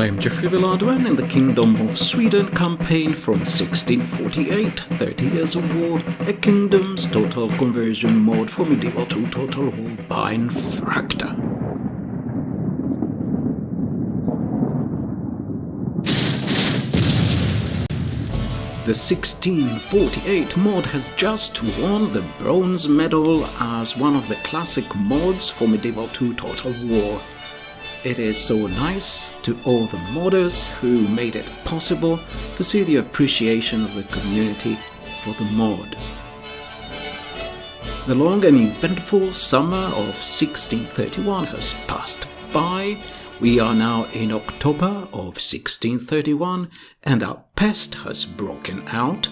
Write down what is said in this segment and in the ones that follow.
I'm Geoffrey Villadwen in the Kingdom of Sweden campaign from 1648, 30 Years of War, a kingdom's total conversion mod for medieval to total war by Fracta. The 1648 mod has just won the bronze medal as one of the classic mods for medieval to total war. It is so nice to all the modders who made it possible to see the appreciation of the community for the mod. The long and eventful summer of 1631 has passed by. We are now in October of 1631 and a pest has broken out.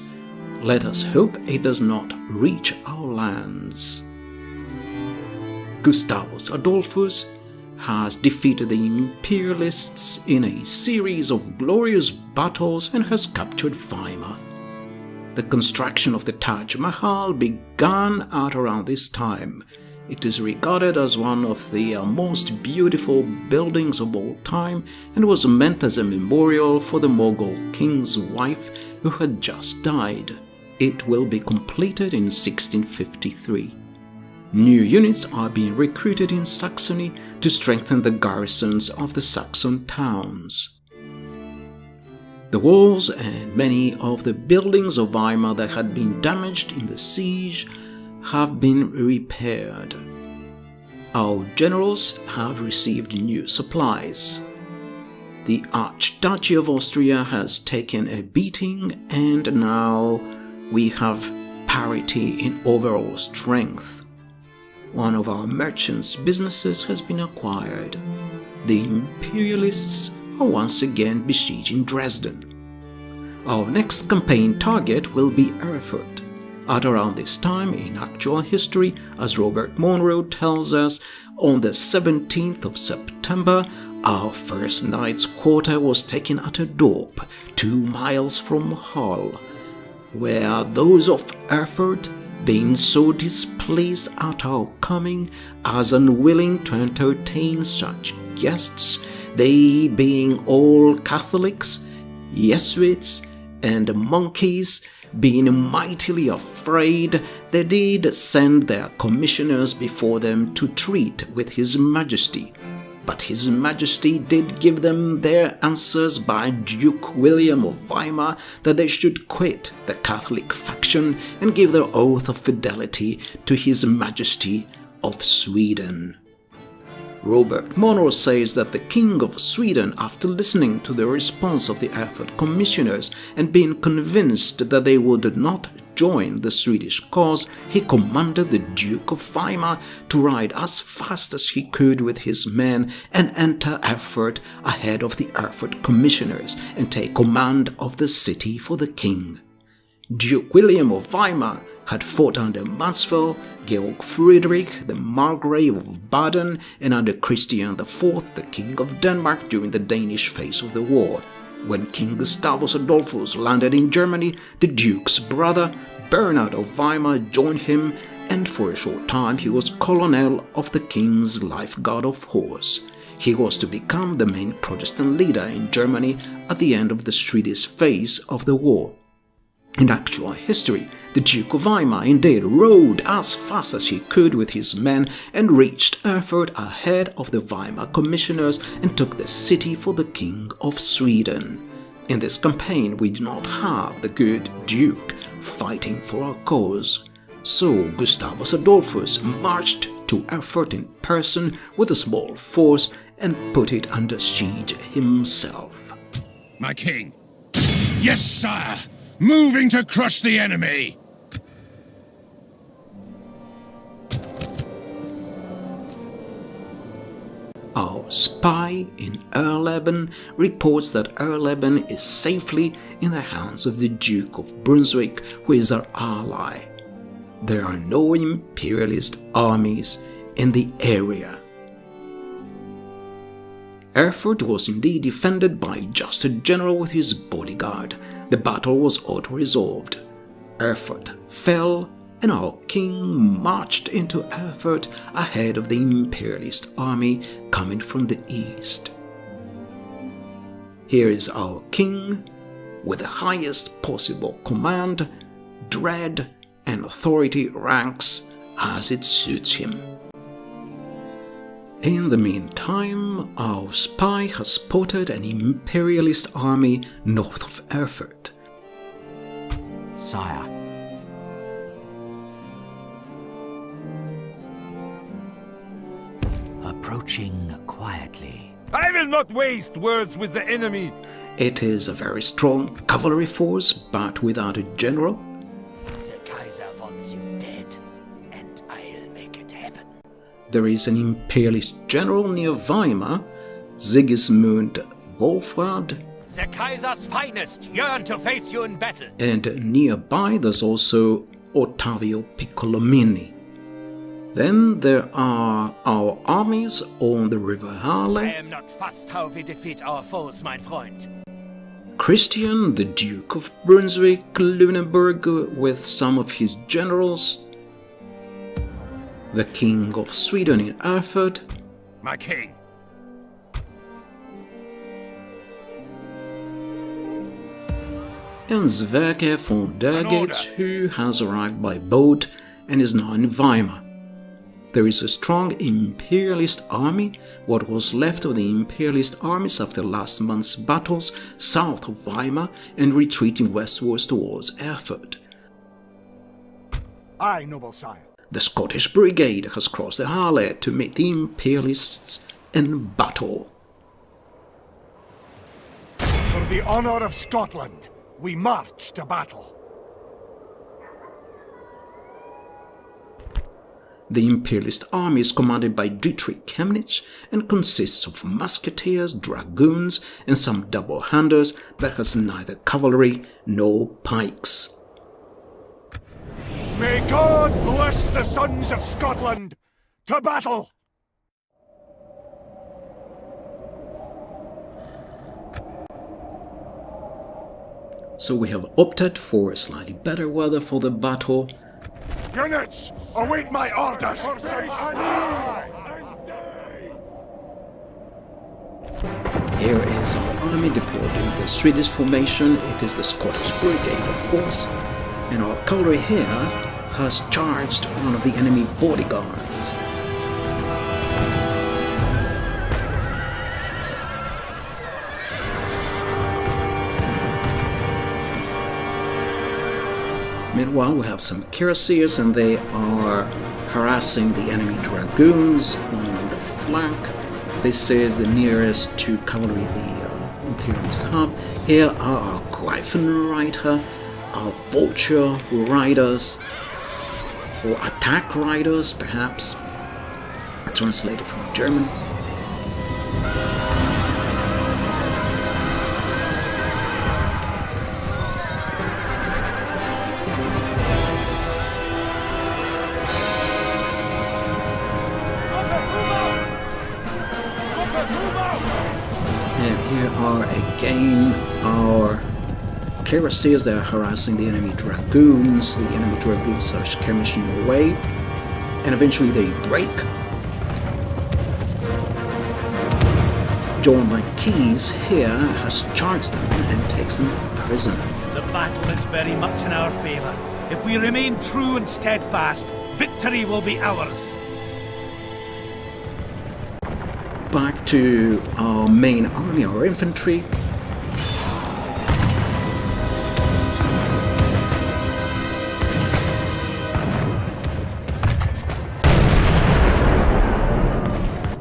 Let us hope it does not reach our lands. Gustavus Adolphus has defeated the Imperialists in a series of glorious battles and has captured Weimar. The construction of the Taj Mahal began at around this time. It is regarded as one of the most beautiful buildings of all time and was meant as a memorial for the Mughal king's wife who had just died. It will be completed in 1653. New units are being recruited in Saxony to strengthen the garrisons of the Saxon towns. The walls and many of the buildings of Weimar that had been damaged in the siege have been repaired. Our generals have received new supplies. The Archduchy of Austria has taken a beating and now we have parity in overall strength. One of our merchants' businesses has been acquired. The Imperialists are once again besieging Dresden. Our next campaign target will be Erfurt. At around this time in actual history, as Robert Monro tells us, on the 17th of September, our first night's quarter was taken at Dorpe, 2 miles from Hull, where those of Erfurt, being so displeased at our coming as unwilling to entertain such guests, they being all Catholiques, Iesuits and Monkes, being mightily afraid, they did send their commissioners before them to treat with His Majesty. But His Majesty did give them their answers by Duke William of Wymar that they should quit the Catholic faction and give their oath of fidelity to His Majesty of Sweden. Robert Monro says that the King of Sweden, after listening to the response of the Erfurt commissioners and being convinced that they would not join the Swedish cause, he commanded the Duke of Weimar to ride as fast as he could with his men and enter Erfurt ahead of the Erfurt commissioners and take command of the city for the king. Duke William of Wymar had fought under Mansfeld, Georg Friedrich, the Margrave of Baden, and under Christian IV, the King of Denmark, during the Danish phase of the war. When King Gustavus Adolphus landed in Germany, the Duke's brother, Bernard of Weimar, joined him, and for a short time he was colonel of the King's Life Guard of Horse. He was to become the main Protestant leader in Germany at the end of the Swedish phase of the war. In actual history, the Duke of Weimar indeed rode as fast as he could with his men and reached Erfurt ahead of the Weimar commissioners and took the city for the King of Sweden. In this campaign we do not have the good Duke fighting for our cause, so Gustavus Adolphus marched to Erfurt in person with a small force and put it under siege himself. My king! Yes, sire! Moving to crush the enemy! Our spy in Erleben reports that Erleben is safely in the hands of the Duke of Brunswick, who is our ally. There are no imperialist armies in the area. Erfurt was indeed defended by just a general with his bodyguard. The battle was auto-resolved. Erfurt fell, and our king marched into Erfurt ahead of the imperialist army coming from the east. Here is our king, with the highest possible command, dread, and authority ranks as it suits him. In the meantime, our spy has spotted an imperialist army north of Erfurt. Sire. Approaching quietly. I will not waste words with the enemy. It is a very strong cavalry force, but without a general. The Kaiser wants you dead, and I'll make it happen. There is an imperialist general near Weimar, Sigismund Wolfhard, The Kaiser's finest yearn to face you in battle. and nearby there's also Ottavio Piccolomini. Then there are our armies on the River I Halle, am not fussed how we defeat our foes, mein Freund. Christian, the Duke of Brunswick-Lüneburg, with some of his generals, the King of Sweden in Erfurt, My king. and Sverker von der Gates, who has arrived by boat and is now in Weimar. There is a strong imperialist army, what was left of the imperialist armies after last month's battles, south of Weimar and retreating westwards towards Erfurt. Aye, noble sire. The Scottish Brigade has crossed the Halle to meet the imperialists in battle. For the honour of Scotland, we march to battle. The imperialist army is commanded by Dietrich Chemnitz and consists of musketeers, dragoons, and some double-handers, but has neither cavalry nor pikes. May God bless the sons of Scotland! To battle! So we have opted for slightly better weather for the battle. Units, await my orders! Here is our army deployed in the Swedish formation. It is the Scottish Brigade, of course. And our cavalry here has charged one of the enemy bodyguards. Meanwhile, we have some cuirassiers, and they are harassing the enemy dragoons on the flank. This is the nearest to cavalry the Imperialist hub. Here are our Greifenreiter, our Vulture Riders, or Attack Riders, perhaps, translated from German. And here are again our cuirassiers. They are harassing the enemy dragoons. The enemy dragoons are skirmishing away, and eventually they break. John Marquis here has charged them and takes them prisoner. The battle is very much in our favour. If we remain true and steadfast, victory will be ours. Back to our main army, our infantry.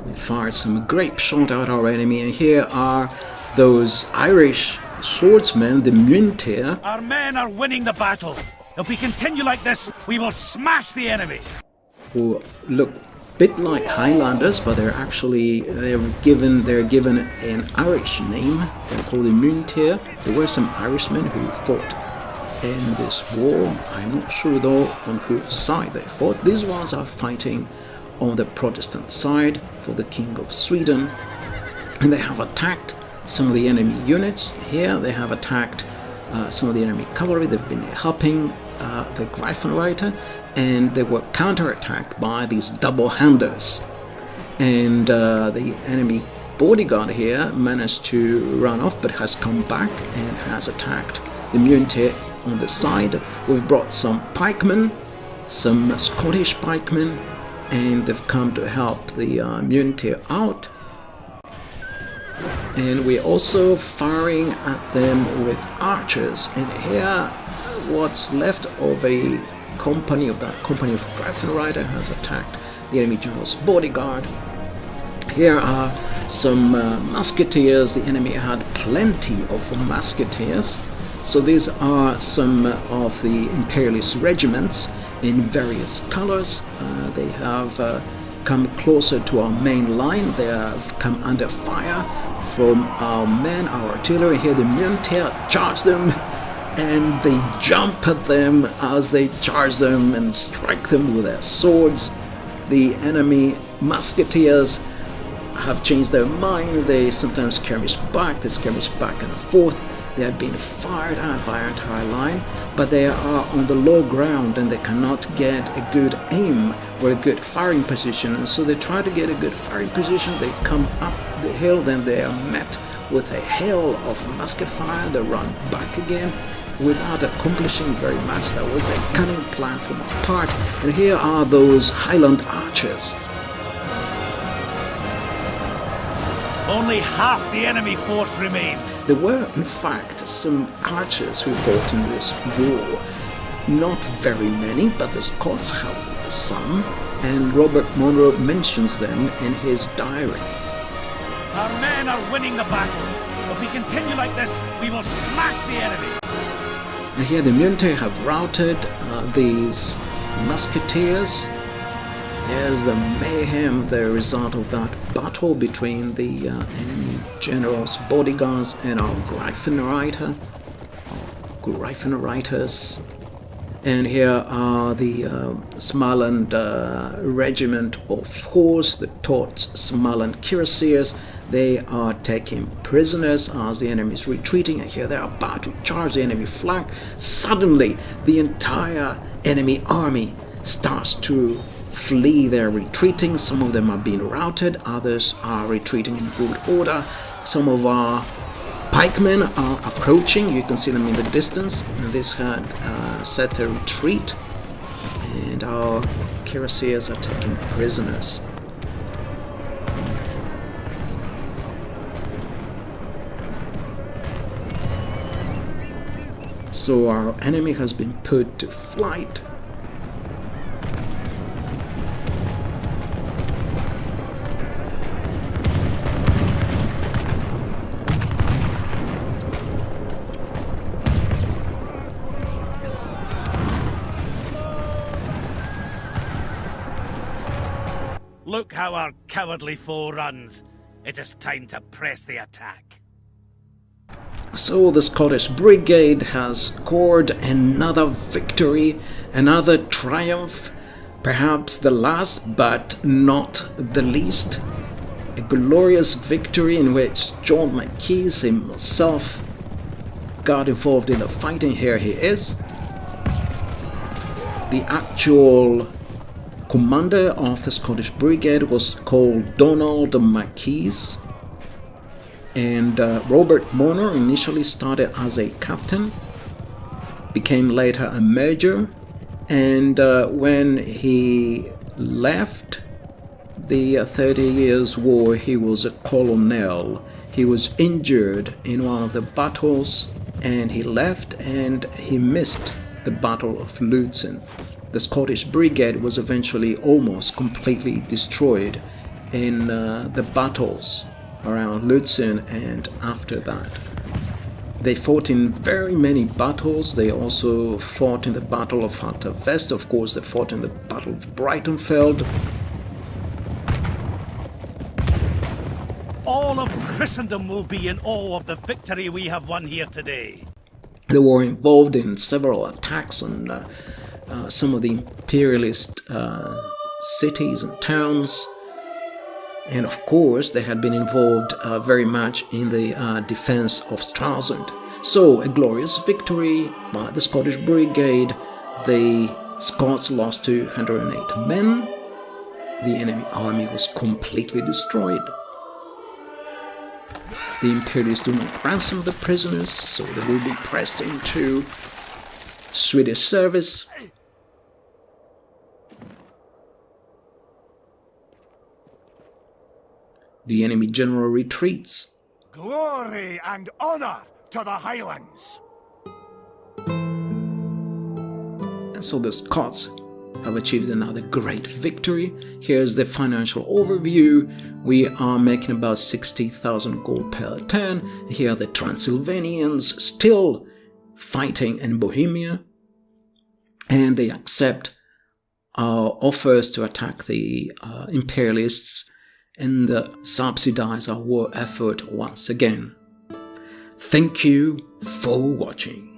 We fired some grape shot at our enemy, and here are those Irish swordsmen, the Myntir, Our men are winning the battle. If we continue like this, we will smash the enemy. who look a bit like Highlanders, but they're given an Irish name. They're called the Myntir. There were some Irishmen who fought in this war. I'm not sure though on whose side they fought. These ones are fighting on the Protestant side for the King of Sweden, and they have attacked some of the enemy units. Here they have attacked some of the enemy cavalry. They've been helping the Greifenreiter, and they were counterattacked by these double-handers. And the enemy bodyguard here managed to run off, but has come back and has attacked the muleteer on the side. We've brought some pikemen, some Scottish pikemen, and they've come to help the muleteer out. And we're also firing at them with archers. And here, what's left of a company of Greifenreiter has attacked the enemy general's bodyguard. Here are some musketeers. The enemy had plenty of musketeers. So these are some of the imperialist regiments in various colors. They have come closer to our main line. They have come under fire from our men, our artillery. Here the muleteer charge them, and they jump at them as they charge them and strike them with their swords. The enemy musketeers have changed their mind. They sometimes skirmish back, they skirmish back and forth. They are being fired at by our entire line, but they are on the low ground and they cannot get a good aim or a good firing position. And so they try to get a good firing position. They come up the hill, then they are met with a hail of musket fire. They run back again without accomplishing very much. That was a cunning plan from our part. And here are those Highland archers. Only half the enemy force remains. There were, in fact, some archers who fought in this war. Not very many, but the Scots had some, and Robert Monro mentions them in his diary. Our men are winning the battle. If we continue like this, we will smash the enemy. And here the muleteer have routed these musketeers. There's the mayhem, the result of that battle between the enemy general's bodyguards and our Greifenreiters. And here are the Smaland regiment of horse, the Torts Smaland cuirassiers. They are taking prisoners as the enemy is retreating, and here they are about to charge the enemy flank. Suddenly, the entire enemy army starts to flee. They're retreating. Some of them are being routed, others are retreating in good order. Some of our pikemen are approaching. You can see them in the distance. And this had set a retreat, and our cuirassiers are taking prisoners. So our enemy has been put to flight. Look how our cowardly foe runs. It is time to press the attack. So the Scottish Brigade has scored another victory, another triumph, perhaps the last but not the least. A glorious victory in which John Mackes himself got involved in the fighting. Here he is. The actual commander of the Scottish Brigade was called Donald Mackes. And Robert Monro initially started as a captain, became later a major, and when he left the 30 Years' War, he was a colonel. He was injured in one of the battles, and he left, and he missed the Battle of Lutzen. The Scottish Brigade was eventually almost completely destroyed in the battles around Lutzen and after that. They fought in very many battles. They also fought in the Battle of Hatta West. Of course, they fought in the Battle of Breitenfeld. All of Christendom will be in awe of the victory we have won here today. They were involved in several attacks on some of the imperialist cities and towns. And of course, they had been involved very much in the defense of Stralsund. So, a glorious victory by the Scottish Brigade. The Scots lost 208 men. The enemy army was completely destroyed. The Imperialists do not ransom the prisoners, so they will be pressed into Swedish service. The enemy general retreats. Glory and honor to the Highlands! And so the Scots have achieved another great victory. Here's the financial overview. We are making about 60,000 gold per turn. Here are the Transylvanians still fighting in Bohemia. And they accept our offers to attack the Imperialists and subsidize our war effort once again. Thank you for watching.